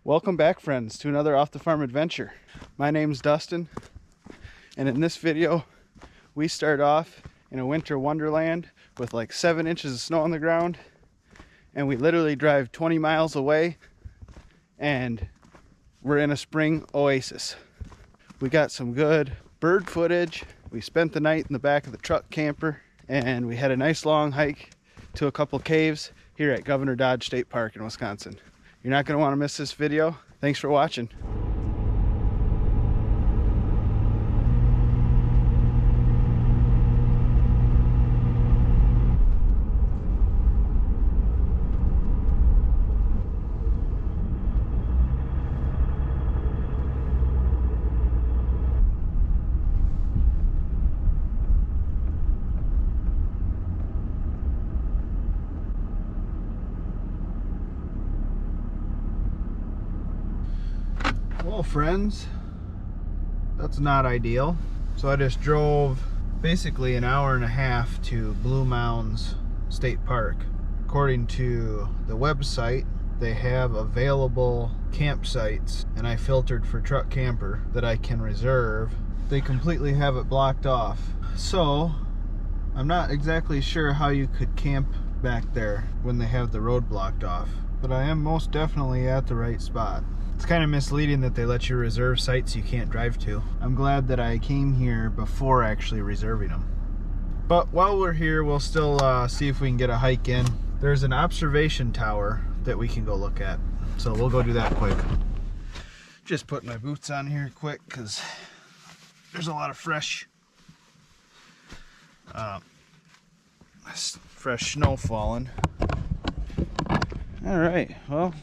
Welcome back, friends, to another Off the Farm adventure. My name's Dustin, and in this video we start off in a winter wonderland with like 7 inches of snow on the ground, and we literally drive 20 miles away and we're in a spring oasis. We got some good bird footage. We spent the night in the back of the truck camper, and we had a nice long hike to a couple caves here at Governor Dodge State Park in Wisconsin. You're not going to want to miss this video. Thanks for watching. Well, friends, that's not ideal. So I just drove basically an hour and a half to Mounds State Park. According to the website, they have available campsites, and I filtered for truck camper that I can reserve. They completely have it blocked off. So I'm not exactly sure how you could camp back there when they have the road blocked off, but I am most definitely at the right spot. It's kind of misleading that they let you reserve sites you can't drive to. I'm glad that I came here before actually reserving them. But while we're here, we'll still see if we can get a hike in. There's an observation tower that we can go look at, so we'll go do that quick. Just put my boots on here quick because there's a lot of fresh snow falling. All right, well,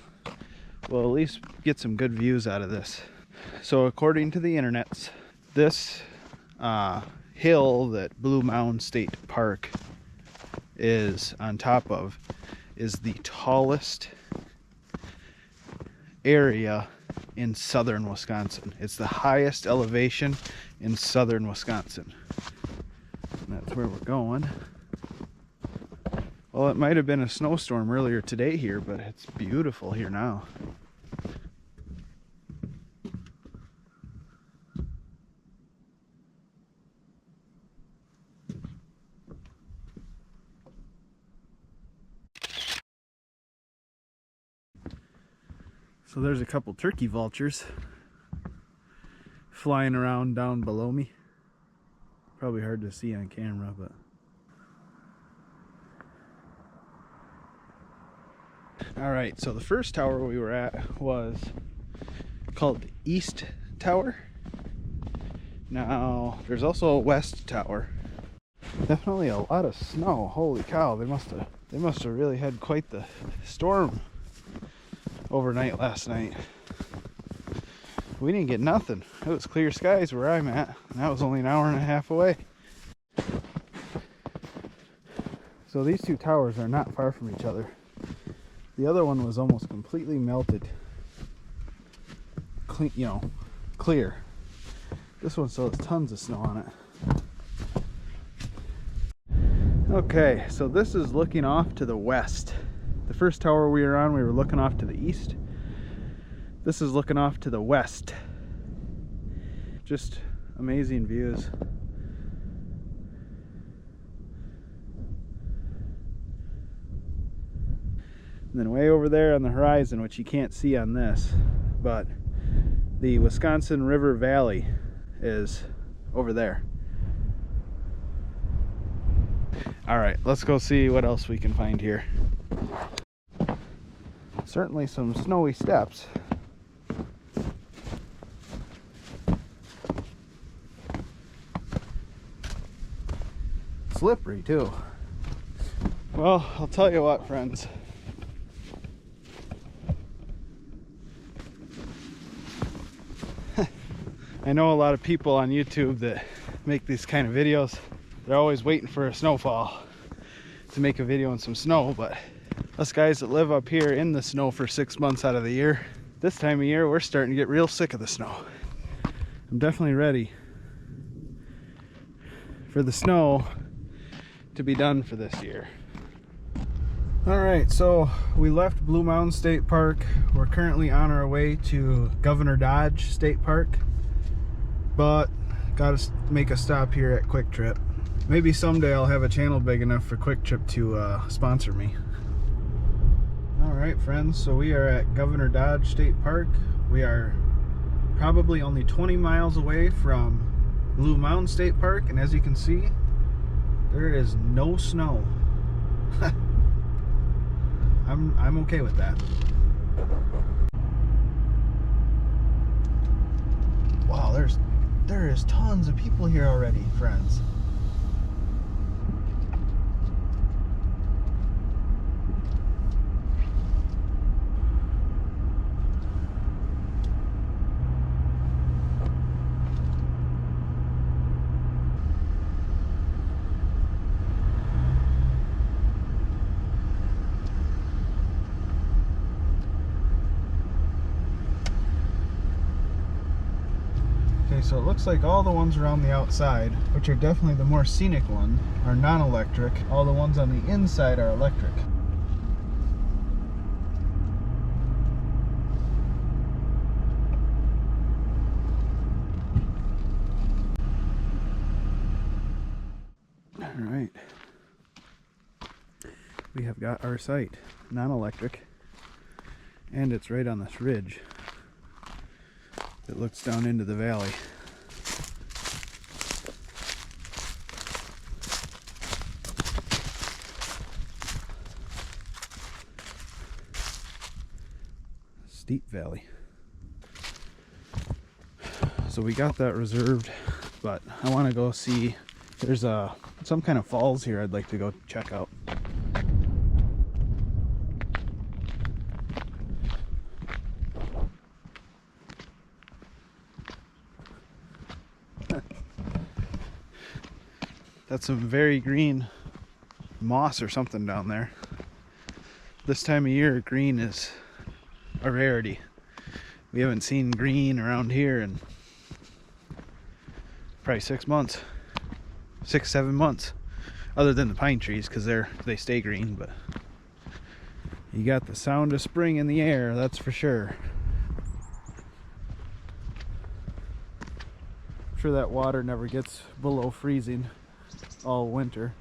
we'll at least get some good views out of this. So according to the internets, this hill that Mounds State Park is on top of is the tallest area in southern Wisconsin. It's the highest elevation in southern Wisconsin. And that's where we're going. Well, it might have been a snowstorm earlier today here, but it's beautiful here now. So there's a couple turkey vultures flying around down below me. Probably hard to see on camera, but all right, so the first tower we were at was called the East Tower. Now there's also a West Tower. Definitely a lot of snow. Holy cow, they must have really had quite the storm overnight last night. We didn't get nothing. It was clear skies where I'm at, and that was only an hour and a half away. So these two towers are not far from each other. The other one was almost completely melted. Clean, clear. This one still has tons of snow on it. Okay, so this is looking off to the west. The first tower we were on, we were looking off to the east. This is looking off to the west. Just amazing views. And then way over there on the horizon, which you can't see on this, but the Wisconsin River Valley is over there. All right, let's go see what else we can find here. Certainly some snowy steps. Slippery too. Well, I'll tell you what, friends. I know a lot of people on YouTube that make these kind of videos. They're always waiting for a snowfall to make a video in some snow, but us guys that live up here in the snow for 6 months out of the year, this time of year we're starting to get real sick of the snow. I'm definitely ready for the snow to be done for this year. All right, so we left Blue Mountain State Park. We're currently on our way to Governor Dodge State Park, but gotta make a stop here at Quick Trip. Maybe someday I'll have a channel big enough for Quick Trip to sponsor me. All right, friends, so we are at Governor Dodge State Park. We are probably only 20 miles away from Blue Mountain State Park, and as you can see, there is no snow. I'm okay with that. Wow, there is tons of people here already, friends. So it looks like all the ones around the outside, which are definitely the more scenic ones, are non-electric. All the ones on the inside are electric. All right. We have got our site, non-electric, and it's right on this ridge that looks down into the valley. Steep valley. So we got that reserved, but I want to go see, there's some kind of falls here I'd like to go check out. That's some very green moss or something down there. This time of year, green is a rarity. We haven't seen green around here in probably 6 months, 6-7 months, other than the pine trees, because they stay green. But you got the sound of spring in the air, that's for sure. I'm sure that water never gets below freezing all winter.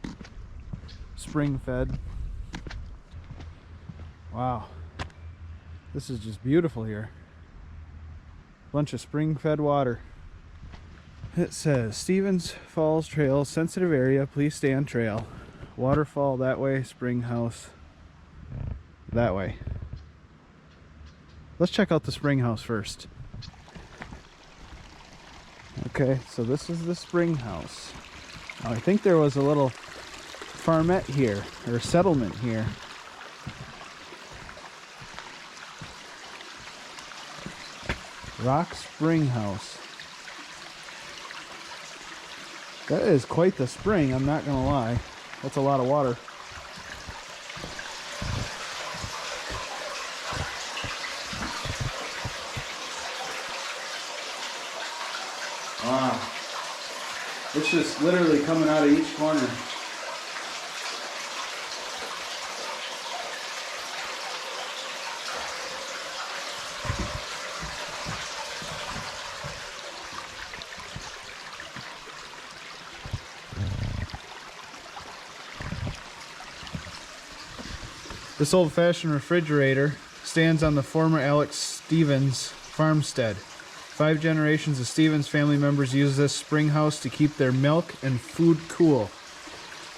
Spring fed. Wow, this is just beautiful here. Bunch of spring fed water. It says Stevens Falls Trail, sensitive area, please stay on trail. Waterfall that way, spring house that way. Let's check out the spring house first. Okay, so this is the spring house. Now, I think there was a little farmette here, or settlement here. Rock Spring House. That is quite the spring, I'm not gonna lie. That's a lot of water. Wow. It's just literally coming out of each corner. This old-fashioned refrigerator stands on the former Alex Stevens farmstead. 5 generations of Stevens family members use this spring house to keep their milk and food cool.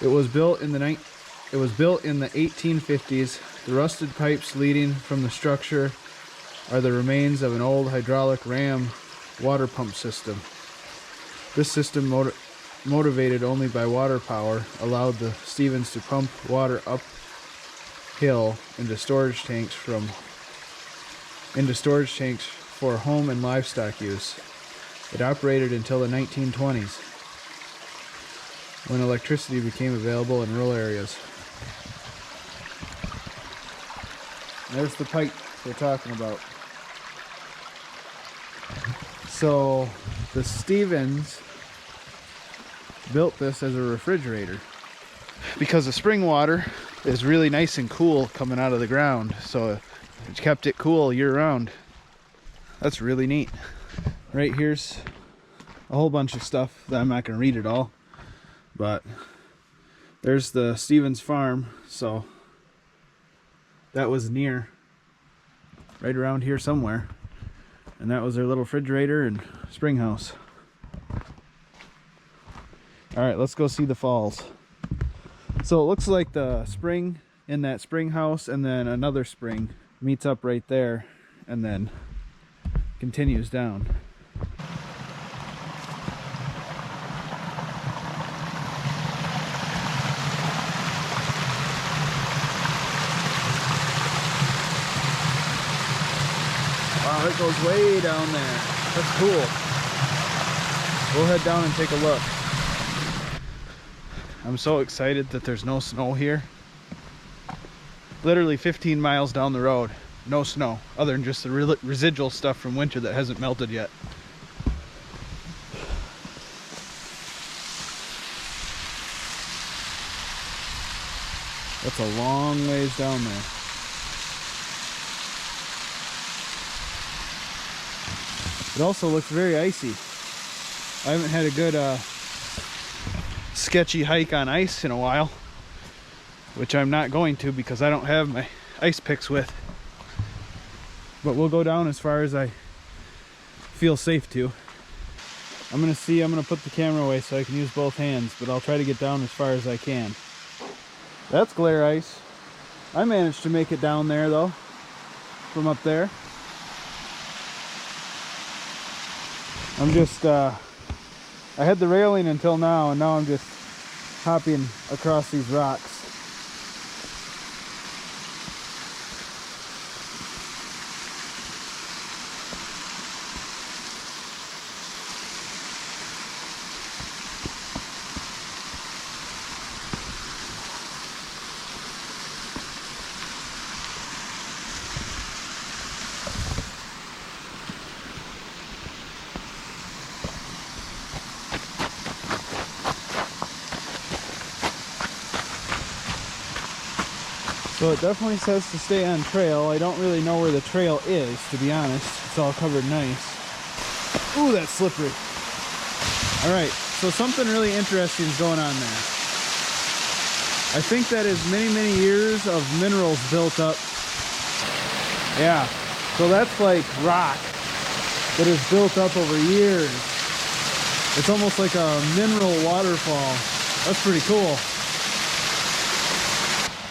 It was built in the 1850s. The rusted pipes leading from the structure are the remains of an old hydraulic ram water pump system. This system, motivated only by water power, allowed the Stevens to pump water uphill into storage tanks for home and livestock use. It operated until the 1920s, when electricity became available in rural areas. There's the pipe they're talking about. So the Stevens built this as a refrigerator because the spring water is really nice and cool coming out of the ground, so it kept it cool year round. That's really neat. Right here's a whole bunch of stuff that I'm not going to read it all, but there's the Stevens farm, so that was near, right around here somewhere, and that was their little refrigerator and spring house. All right, let's go see the falls. So it looks like the spring in that spring house and then another spring meets up right there and then continues down. Wow, it goes way down there. That's cool. We'll head down and take a look. I'm so excited that there's no snow here. Literally 15 miles down the road, no snow, other than just the residual stuff from winter that hasn't melted yet. That's a long ways down there. It also looks very icy. I haven't had a good sketchy hike on ice in a while, which I'm not going to because I don't have my ice picks with. But we'll go down as far as I feel safe to. I'm gonna put the camera away so I can use both hands, but I'll try to get down as far as I can. That's glare ice. I managed to make it down there though, from up there. I'm just, I had the railing until now, and now I'm just hopping across these rocks. So it definitely says to stay on trail. I don't really know where the trail is, to be honest. It's all covered nice. Ooh, that's slippery. All right, so something really interesting is going on there. I think that is many, many years of minerals built up. Yeah, so that's like rock that is built up over years. It's almost like a mineral waterfall. That's pretty cool.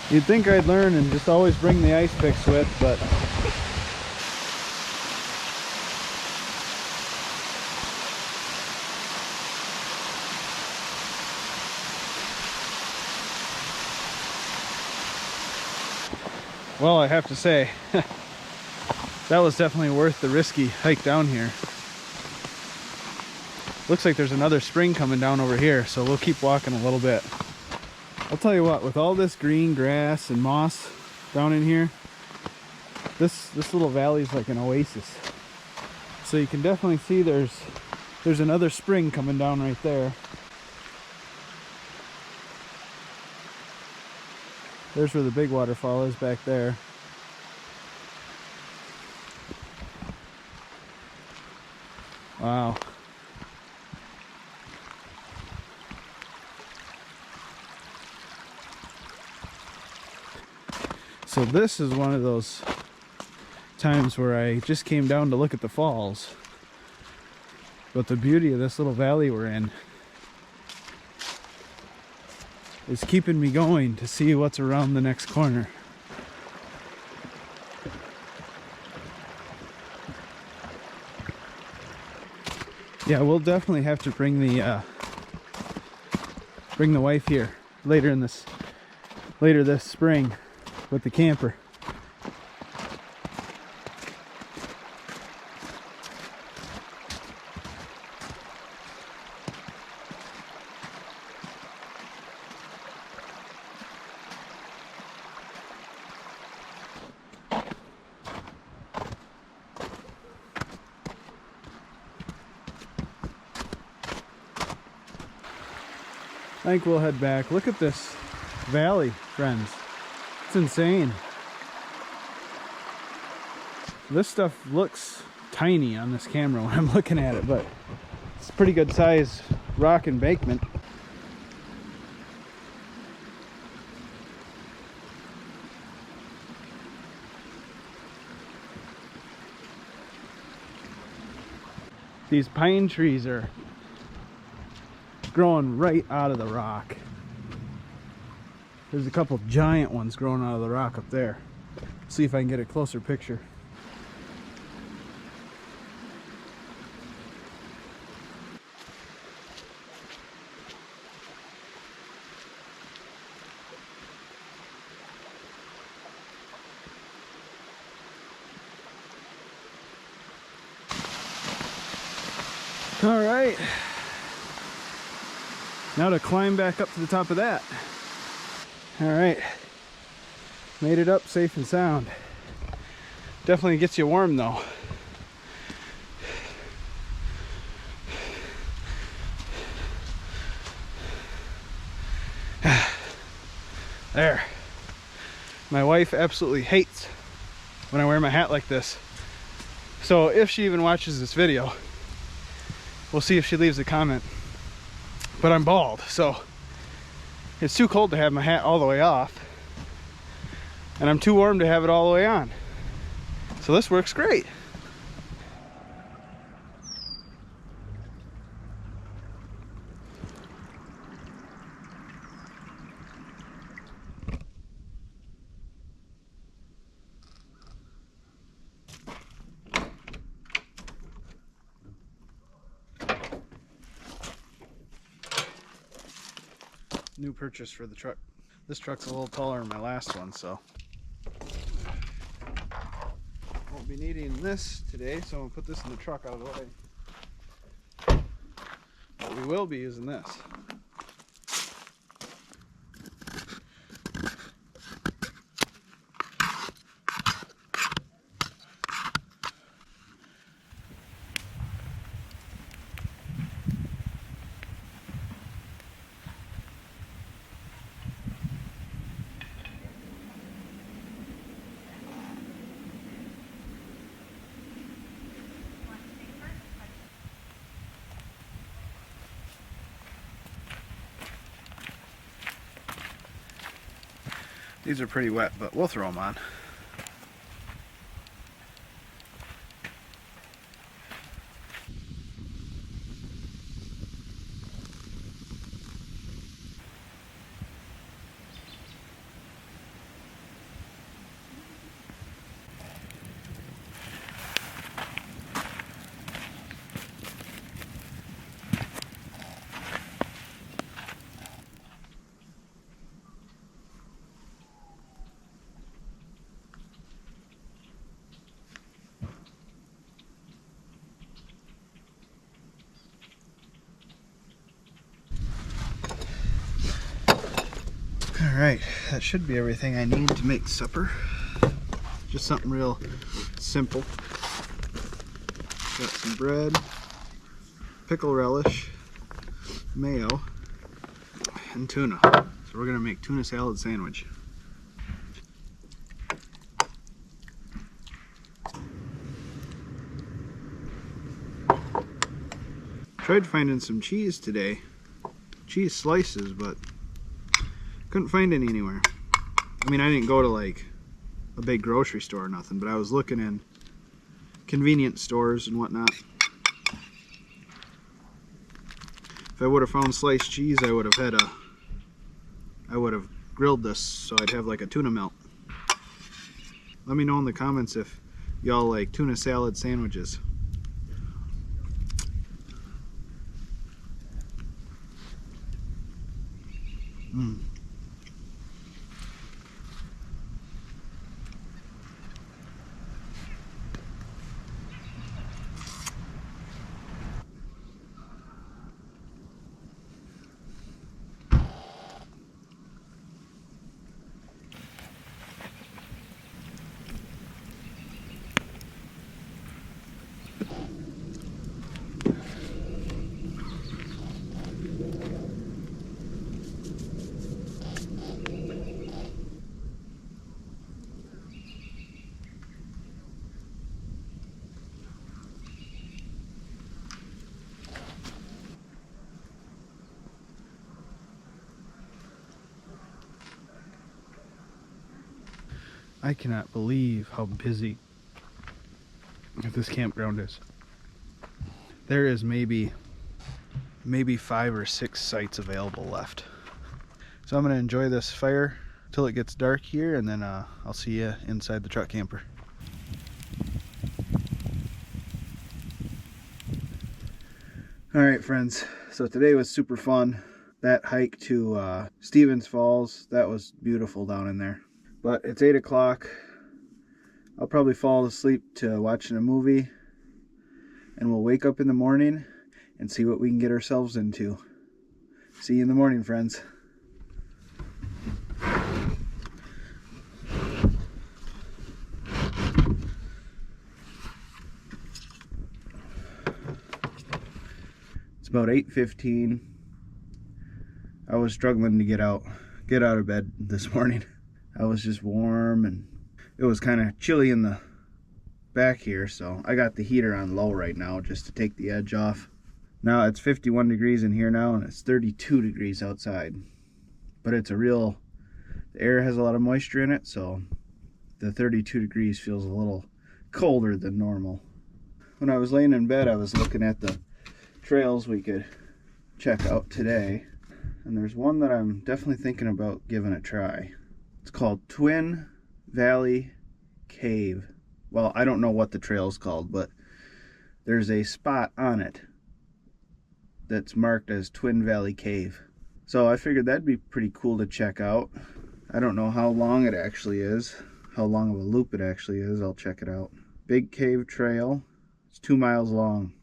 You'd think I'd learn and just always bring the ice picks with, but well, I have to say that was definitely worth the risky hike down here. Looks like there's another spring coming down over here, so we'll keep walking a little bit. I'll tell you what, with all this green grass and moss down in here, this little valley is like an oasis. So you can definitely see there's another spring coming down right there. There's where the big waterfall is back there. Wow. So this is one of those times where I just came down to look at the falls. But the beauty of this little valley we're in is keeping me going to see what's around the next corner. Yeah, we'll definitely have to bring the wife here later this spring with the camper. I think we'll head back. Look at this valley, friends. It's insane. This stuff looks tiny on this camera when I'm looking at it, but it's a pretty good size rock embankment. These pine trees are growing right out of the rock. There's a couple giant ones growing out of the rock up there. See if I can get a closer picture. All right, now to climb back up to the top of that. All right, made it up safe and sound. Definitely gets you warm though. There. My wife absolutely hates when I wear my hat like this. So if she even watches this video, we'll see if she leaves a comment. But I'm bald, so it's too cold to have my hat all the way off, and I'm too warm to have it all the way on. So this works great. New purchase for the truck. This truck's a little taller than my last one, so won't be needing this today, so I'm gonna put this in the truck out of the way. But we will be using this. These are pretty wet, but we'll throw them on. Alright, that should be everything I need to make supper. Just something real simple. Got some bread, pickle relish, mayo, and tuna. So we're going to make tuna salad sandwich. Tried finding some cheese today, cheese slices, but couldn't find any anywhere. I mean, I didn't go to like a big grocery store or nothing, but I was looking in convenience stores and whatnot. If I would have found sliced cheese, I would have grilled this so I'd have like a tuna melt. Let me know in the comments if y'all like tuna salad sandwiches. I cannot believe how busy this campground is. There is maybe 5 or 6 sites available left. So I'm going to enjoy this fire till it gets dark here, and then I'll see you inside the truck camper. Alright friends, so today was super fun. That hike to Stevens Falls, that was beautiful down in there. But it's 8 o'clock. I'll probably fall asleep to watching a movie, and we'll wake up in the morning and see what we can get ourselves into. See you in the morning, friends. It's about 8:15. I was struggling to get out of bed this morning. I was just warm, and it was kind of chilly in the back here, so I got the heater on low right now just to take the edge off. Now it's 51 degrees in here now, and it's 32 degrees outside. But it's the air has a lot of moisture in it, so the 32 degrees feels a little colder than normal. When I was laying in bed, I was looking at the trails we could check out today, and there's one that I'm definitely thinking about giving a try. It's called Twin Valley Cave. Well, I don't know what the trail's called, but there's a spot on it that's marked as Twin Valley Cave. So I figured that'd be pretty cool to check out. I don't know how long it actually is, how long of a loop it actually is. I'll check it out. Big Cave Trail. It's 2 miles long.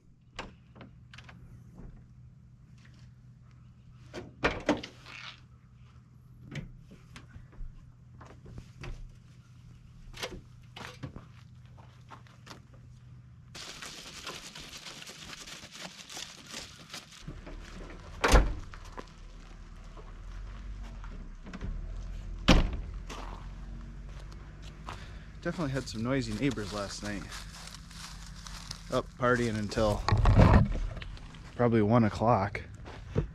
Definitely had some noisy neighbors last night. Up partying until probably 1 o'clock.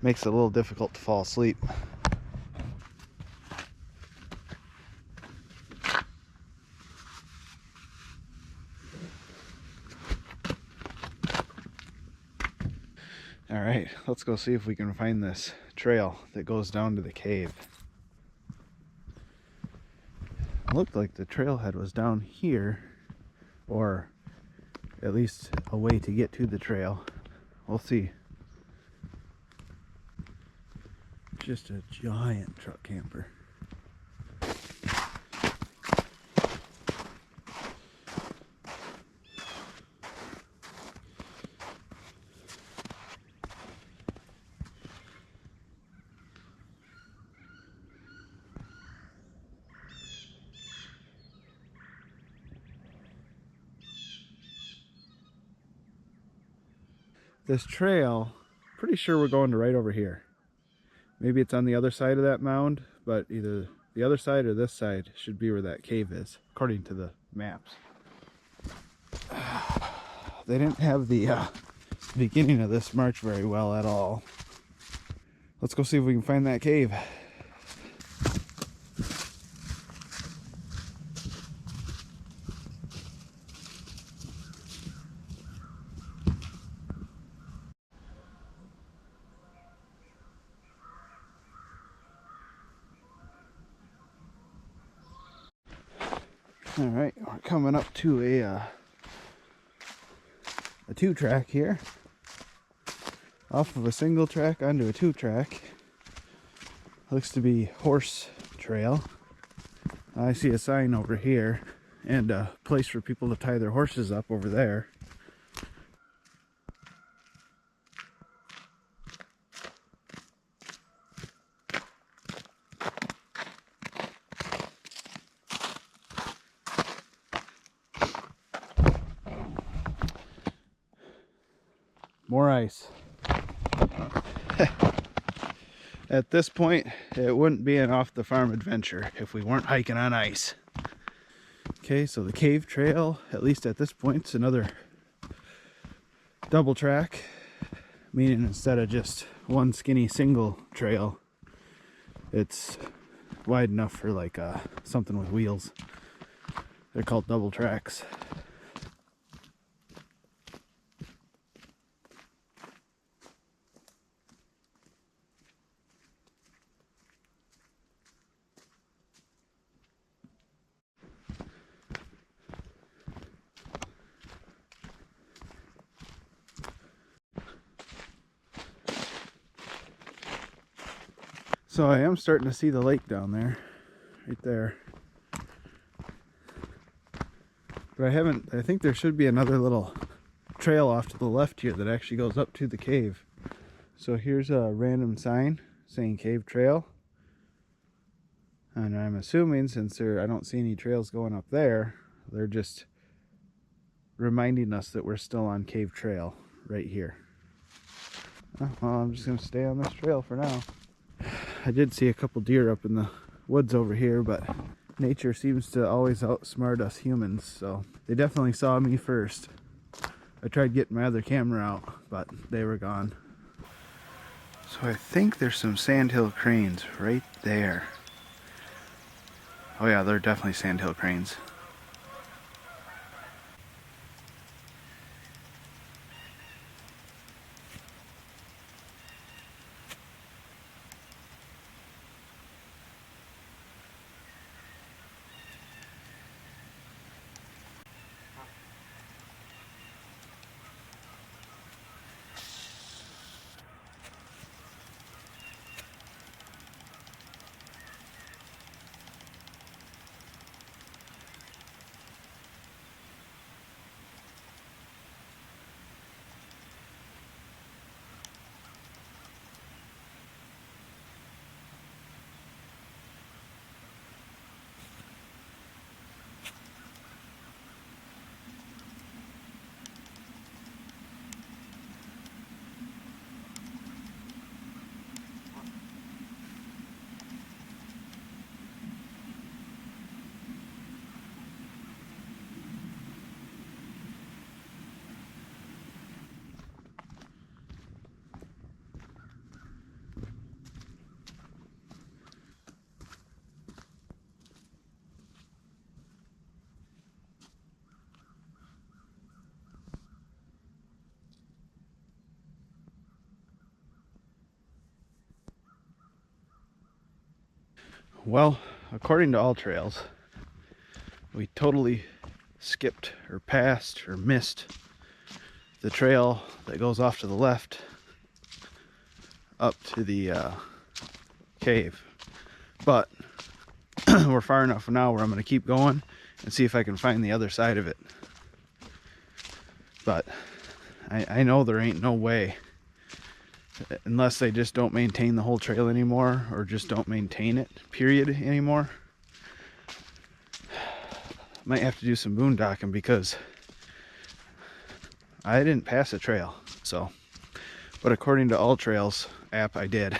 Makes it a little difficult to fall asleep. Alright, let's go see if we can find this trail that goes down to the cave. Looked like the trailhead was down here, or at least a way to get to the trail. We'll see. Just a giant truck camper. This trail, pretty sure we're going to right over here. Maybe it's on the other side of that mound, but either the other side or this side should be where that cave is, according to the maps. They didn't have the beginning of this march very well at all. Let's go see if we can find that cave. All right, we're coming up to a 2-track here. Off of a single track onto a 2-track. Looks to be horse trail. I see a sign over here and a place for people to tie their horses up over there. More ice. At this point, it wouldn't be an off the farm adventure if we weren't hiking on ice. Okay, so the cave trail, at least at this point, is another double track, meaning instead of just one skinny single trail, it's wide enough for like something with wheels. They're called double tracks. So I am starting to see the lake down there, right there. But I think there should be another little trail off to the left here that actually goes up to the cave. So here's a random sign saying cave trail. And I'm assuming since I don't see any trails going up there, they're just reminding us that we're still on cave trail right here. Oh, well, I'm just going to stay on this trail for now. I did see a couple deer up in the woods over here, but nature seems to always outsmart us humans, so they definitely saw me first. I tried getting my other camera out, but they were gone. So I think there's some sandhill cranes right there. Oh yeah, they're definitely sandhill cranes. Well, according to all trails, we totally skipped or passed or missed the trail that goes off to the left up to the cave. But we're far enough now where I'm going to keep going and see if I can find the other side of it. But I know there ain't no way, unless they just don't maintain the whole trail anymore, or just don't maintain it, period, anymore. Might have to do some boondocking, because I didn't pass a trail, so. But according to All Trails app, I did.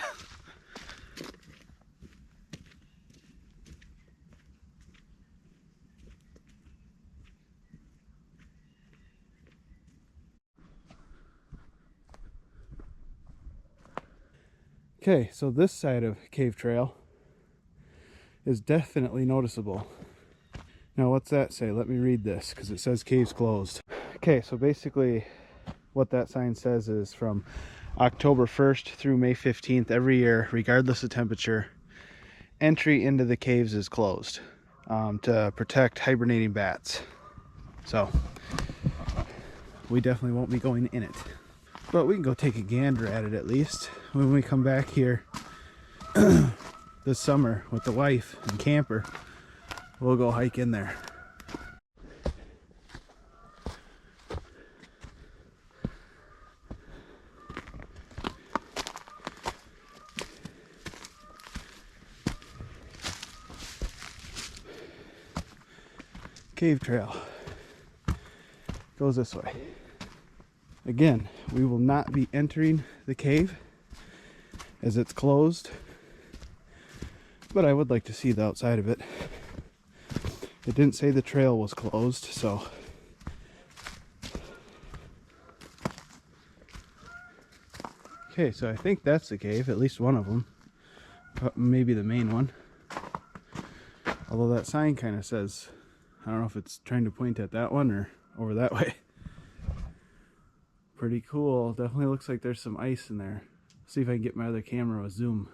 Okay, so this side of Cave Trail is definitely noticeable. Now what's that say? Let me read this, because it says caves closed. Okay, so basically what that sign says is from October 1st through May 15th every year, regardless of temperature, entry into the caves is closed to protect hibernating bats. So we definitely won't be going in it. But we can go take a gander at it at least when we come back here this summer with the wife and camper. We'll go hike in there. Cave trail goes this way. Again, we will not be entering the cave as it's closed, but I would like to see the outside of it. It didn't say the trail was closed, so okay, so I think that's the cave, at least one of them, maybe the main one, although that sign kind of says I don't know if it's trying to point at that one or over that way. Pretty cool. Definitely looks like there's some ice in there. See if I can get my other camera with zoom.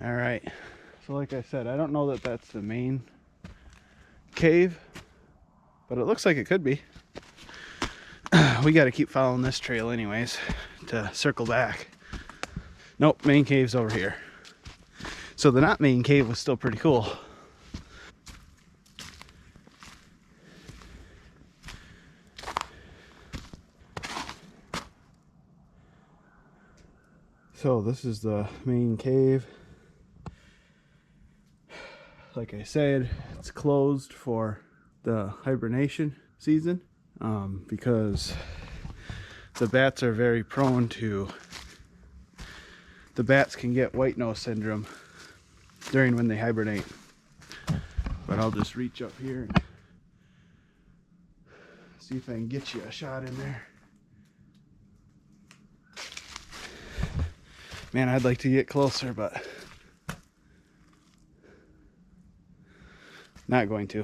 All right, so like I said, I don't know that that's the main cave, but it looks like it could be. We got to keep following this trail anyways to circle back. Nope, main cave's over here. So the not main cave was still pretty cool. So this is the main cave. Like I said, it's closed for the hibernation season because the bats are very prone to, the bats can get white nose syndrome during when they hibernate. But I'll just reach up here and see if I can get you a shot in there. Man, I'd like to get closer, but not going to.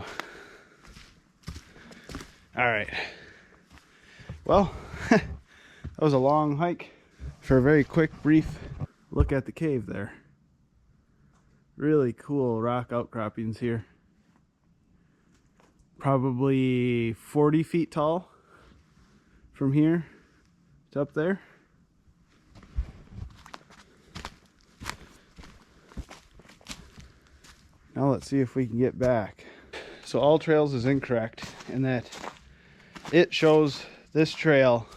All right. Well, that was a long hike for a very quick, brief look at the cave there. Really cool rock outcroppings here. Probably 40 feet tall from here to up there. Now let's see if we can get back. So All Trails is incorrect in that it shows this trail.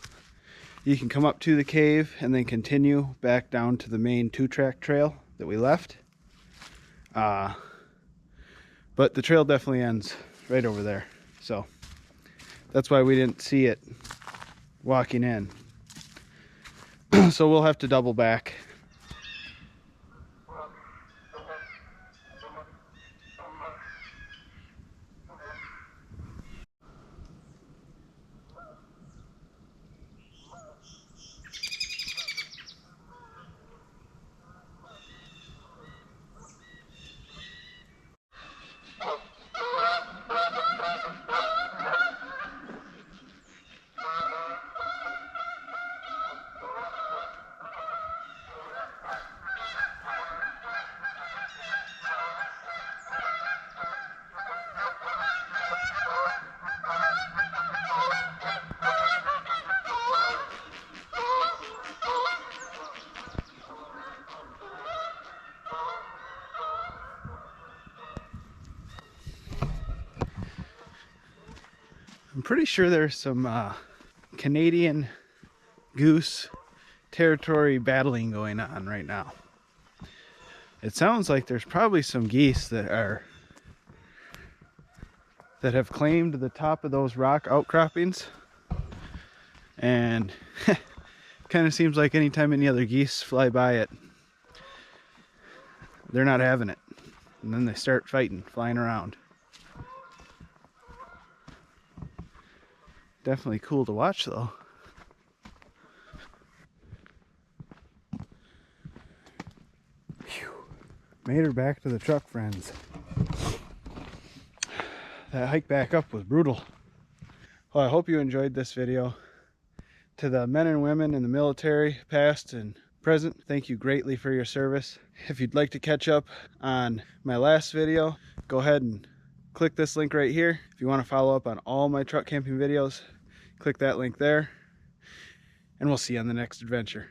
You can come up to the cave and then continue back down to the main 2-track trail that we left. But the trail definitely ends right over there. So that's why we didn't see it walking in. So we'll have to double back. I'm pretty sure there's some Canadian goose territory battling going on right now. It sounds like there's probably some geese that have claimed the top of those rock outcroppings, and kind of seems like anytime any other geese fly by it, they're not having it, and then they start fighting, flying around. Definitely cool to watch though. Whew. Made her back to the truck, friends. That hike back up was brutal. Well, I hope you enjoyed this video. To the men and women in the military, past and present, thank you greatly for your service. If you'd like to catch up on my last video, go ahead and click this link right here. If you want to follow up on all my truck camping videos, click that link there. And we'll see you on the next adventure.